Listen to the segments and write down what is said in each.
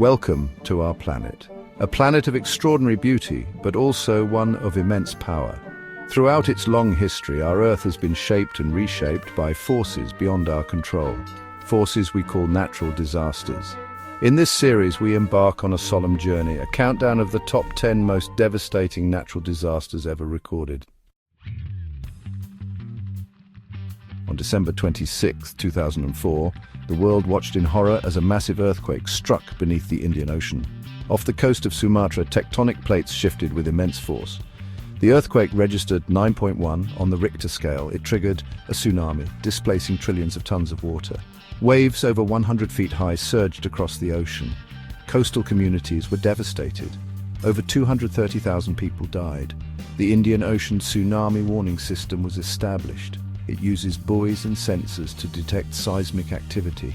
Welcome to our planet. A planet of extraordinary beauty, but also one of immense power. Throughout its long history, our Earth has been shaped and reshaped by forces beyond our control. Forces we call natural disasters. In this series, we embark on a solemn journey, a countdown of the top 10 most devastating natural disasters ever recorded. On December 26, 2004, the world watched in horror as a massive earthquake struck beneath the Indian Ocean. Off the coast of Sumatra, tectonic plates shifted with immense force. The earthquake registered 9.1 on the Richter scale. It triggered a tsunami, displacing trillions of tons of water. Waves over 100 feet high surged across the ocean. Coastal communities were devastated. Over 230,000 people died. The Indian Ocean Tsunami Warning System was established. It uses buoys and sensors to detect seismic activity.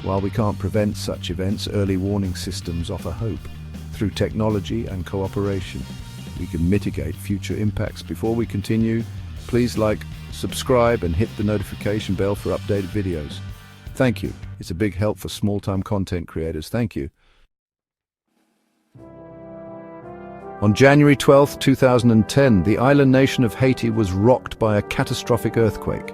While we can't prevent such events, early warning systems offer hope. Through technology and cooperation, we can mitigate future impacts. Before we continue, please like, subscribe, and hit the notification bell for updated videos. Thank you. It's a big help for small-time content creators. Thank you. On January 12, 2010, the island nation of Haiti was rocked by a catastrophic earthquake.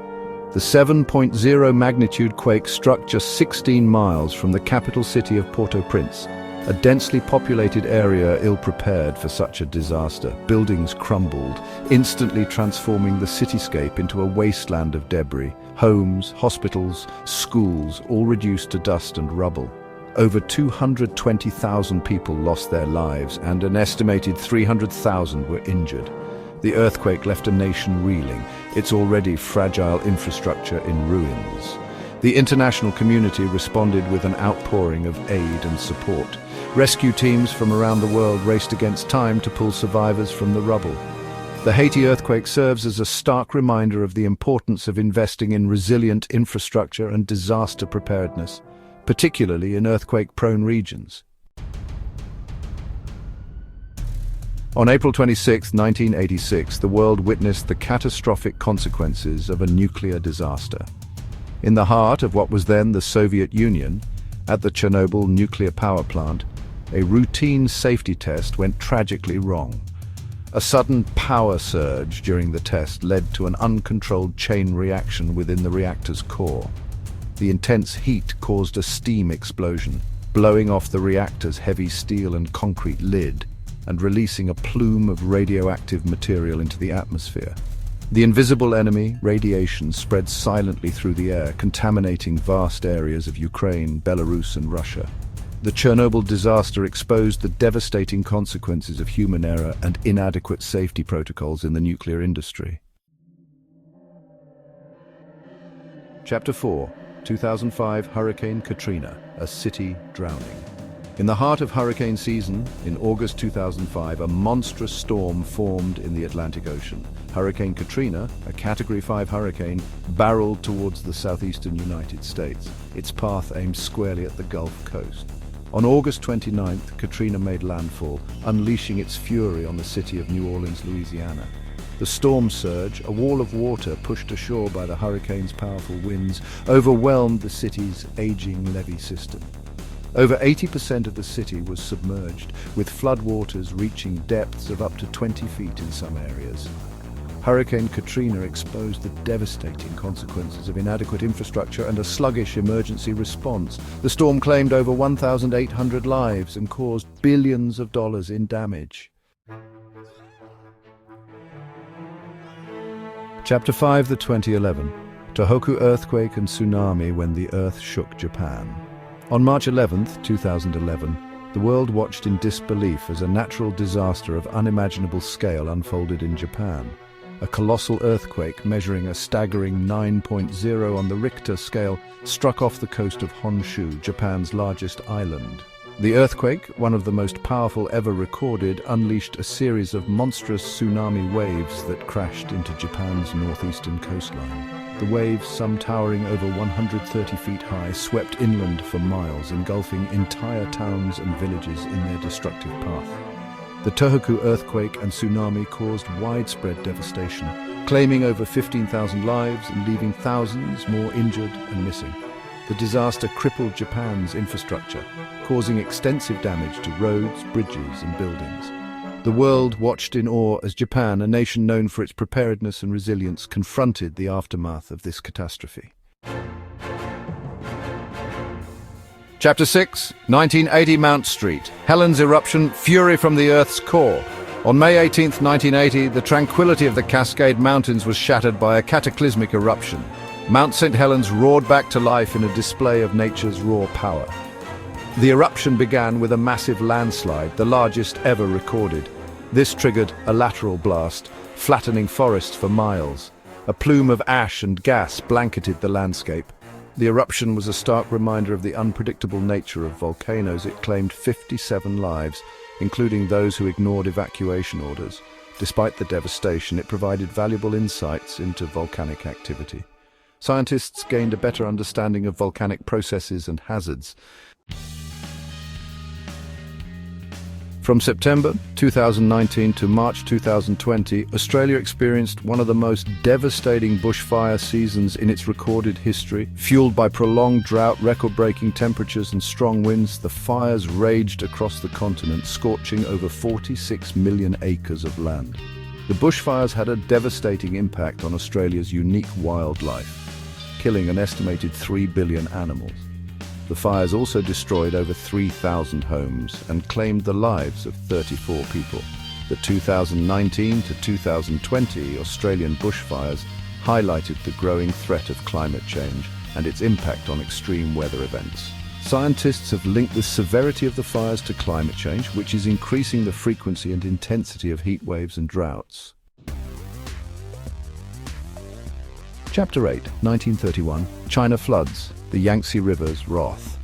The 7.0 magnitude quake struck just 16 miles from the capital city of Port-au-Prince, a densely populated area ill-prepared for such a disaster. Buildings crumbled, instantly transforming the cityscape into a wasteland of debris. Homes, hospitals, schools, all reduced to dust and rubble. Over 220,000 people lost their lives, and an estimated 300,000 were injured. The earthquake left a nation reeling, its already fragile infrastructure in ruins. The international community responded with an outpouring of aid and support. Rescue teams from around the world raced against time to pull survivors from the rubble. The Haiti earthquake serves as a stark reminder of the importance of investing in resilient infrastructure and disaster preparedness, particularly in earthquake-prone regions. On April 26, 1986, the world witnessed the catastrophic consequences of a nuclear disaster. In the heart of what was then the Soviet Union, at the Chernobyl nuclear power plant, a routine safety test went tragically wrong. A sudden power surge during the test led to an uncontrolled chain reaction within the reactor's core. The intense heat caused a steam explosion, blowing off the reactor's heavy steel and concrete lid and releasing a plume of radioactive material into the atmosphere. The invisible enemy, radiation, spread silently through the air, contaminating vast areas of Ukraine, Belarus, and Russia. The Chernobyl disaster exposed the devastating consequences of human error and inadequate safety protocols in the nuclear industry. Chapter 4. 2005 Hurricane Katrina, a city drowning. In the heart of hurricane season, in August 2005, a monstrous storm formed in the Atlantic Ocean. Hurricane Katrina, a Category 5 hurricane, barreled towards the southeastern United States, its path aimed squarely at the Gulf Coast. On August 29th, Katrina made landfall, unleashing its fury on the city of New Orleans, Louisiana. The storm surge, a wall of water pushed ashore by the hurricane's powerful winds, overwhelmed the city's aging levee system. Over 80% of the city was submerged, with floodwaters reaching depths of up to 20 feet in some areas. Hurricane Katrina exposed the devastating consequences of inadequate infrastructure and a sluggish emergency response. The storm claimed over 1,800 lives and caused billions of dollars in damage. Chapter 5, the 2011 Tohoku earthquake and tsunami when the earth shook Japan. On March 11, 2011, the world watched in disbelief as a natural disaster of unimaginable scale unfolded in Japan. A colossal earthquake measuring a staggering 9.0 on the Richter scale struck off the coast of Honshu, Japan's largest island. The earthquake, one of the most powerful ever recorded, unleashed a series of monstrous tsunami waves that crashed into Japan's northeastern coastline. The waves, some towering over 130 feet high, swept inland for miles, engulfing entire towns and villages in their destructive path. The Tohoku earthquake and tsunami caused widespread devastation, claiming over 15,000 lives and leaving thousands more injured and missing. The disaster crippled Japan's infrastructure, causing extensive damage to roads, bridges, and buildings. The world watched in awe as Japan, a nation known for its preparedness and resilience, confronted the aftermath of this catastrophe. Chapter 6, 1980 Mount Street. Helen's eruption, fury from the Earth's core. On May 18, 1980, the tranquility of the Cascade Mountains was shattered by a cataclysmic eruption. Mount St. Helens roared back to life in a display of nature's raw power. The eruption began with a massive landslide, the largest ever recorded. This triggered a lateral blast, flattening forests for miles. A plume of ash and gas blanketed the landscape. The eruption was a stark reminder of the unpredictable nature of volcanoes. It claimed 57 lives, including those who ignored evacuation orders. Despite the devastation, it provided valuable insights into volcanic activity. Scientists gained a better understanding of volcanic processes and hazards. From September 2019 to March 2020, Australia experienced one of the most devastating bushfire seasons in its recorded history. Fueled by prolonged drought, record-breaking temperatures and strong winds, the fires raged across the continent, scorching over 46 million acres of land. The bushfires had a devastating impact on Australia's unique wildlife, killing an estimated 3 billion animals. The fires also destroyed over 3,000 homes and claimed the lives of 34 people. The 2019 to 2020 Australian bushfires highlighted the growing threat of climate change and its impact on extreme weather events. Scientists have linked the severity of the fires to climate change, which is increasing the frequency and intensity of heat waves and droughts. Chapter 8, 1931, China floods. The Yangtze River's wrath.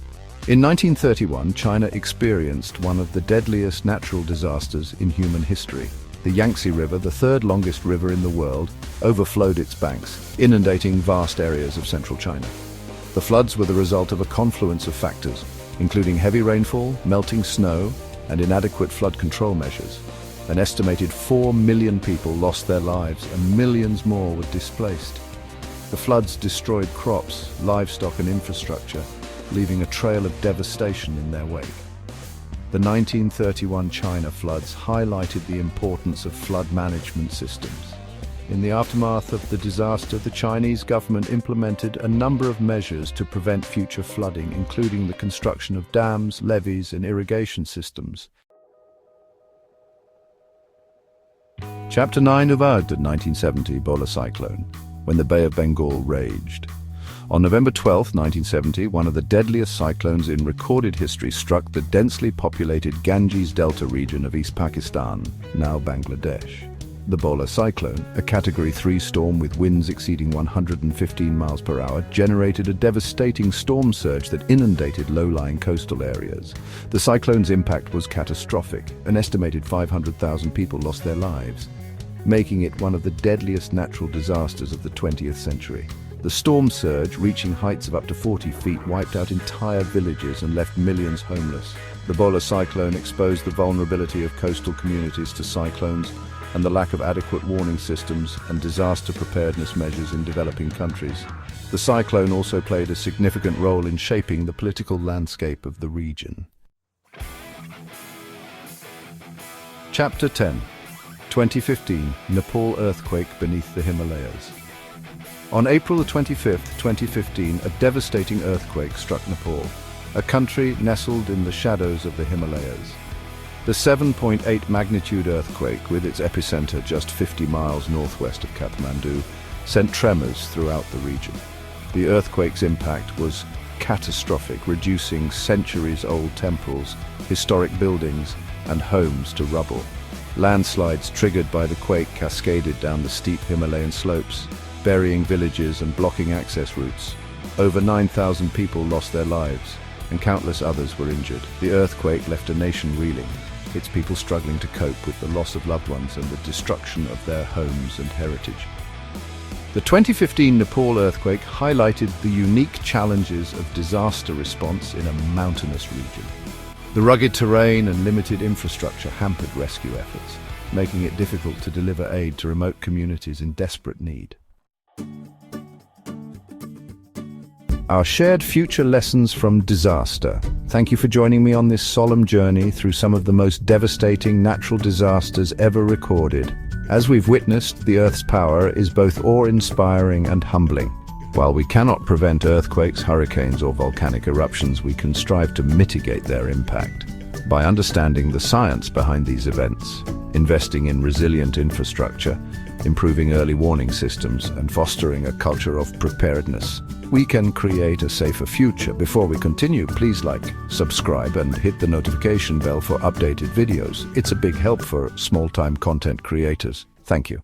In 1931, China experienced one of the deadliest natural disasters in human history. The Yangtze River, the third longest river in the world, overflowed its banks, inundating vast areas of central China. The floods were the result of a confluence of factors, including heavy rainfall, melting snow, and inadequate flood control measures. An estimated 4 million people lost their lives and millions more were displaced. The floods destroyed crops, livestock and infrastructure, leaving a trail of devastation in their wake. The 1931 China floods highlighted the importance of flood management systems. In the aftermath of the disaster, the Chinese government implemented a number of measures to prevent future flooding, including the construction of dams, levees, and irrigation systems. Chapter 9 Uvard, 1970 Ebola cyclone. When the Bay of Bengal raged. On November 12, 1970, one of the deadliest cyclones in recorded history struck the densely populated Ganges Delta region of East Pakistan, now Bangladesh. The Ebola cyclone, a Category 3 storm with winds exceeding 115 miles per hour, generated a devastating storm surge that inundated low-lying coastal areas. The cyclone's impact was catastrophic. An estimated 500,000 people lost their lives, making it one of the deadliest natural disasters of the 20th century. The storm surge, reaching heights of up to 40 feet, wiped out entire villages and left millions homeless. The Ebola cyclone exposed the vulnerability of coastal communities to cyclones and the lack of adequate warning systems and disaster preparedness measures in developing countries. The cyclone also played a significant role in shaping the political landscape of the region. Chapter 10. 2015 Nepal earthquake beneath the Himalayas. On April 25, 2015, a devastating earthquake struck Nepal, a country nestled in the shadows of the Himalayas. The 7.8 magnitude earthquake, with its epicenter just 50 miles northwest of Kathmandu, sent tremors throughout the region. The earthquake's impact was catastrophic, reducing centuries-old temples, historic buildings, and homes to rubble. Landslides triggered by the quake cascaded down the steep Himalayan slopes, burying villages and blocking access routes. Over 9,000 people lost their lives, and countless others were injured. The earthquake left a nation reeling, its people struggling to cope with the loss of loved ones and the destruction of their homes and heritage. The 2015 Nepal earthquake highlighted the unique challenges of disaster response in a mountainous region. The rugged terrain and limited infrastructure hampered rescue efforts, making it difficult to deliver aid to remote communities in desperate need. our shared future lessons from disaster. Thank you for joining me on this solemn journey through some of the most devastating natural disasters ever recorded. As we've witnessed, the Earth's power is both awe-inspiring and humbling. While we cannot prevent earthquakes, hurricanes, or volcanic eruptions, we can strive to mitigate their impact. By understanding the science behind these events, investing in resilient infrastructure, improving early warning systems, and fostering a culture of preparedness, we can create a safer future. Before we continue, please like, subscribe, and hit the notification bell for updated videos. It's a big help for small-time content creators. Thank you.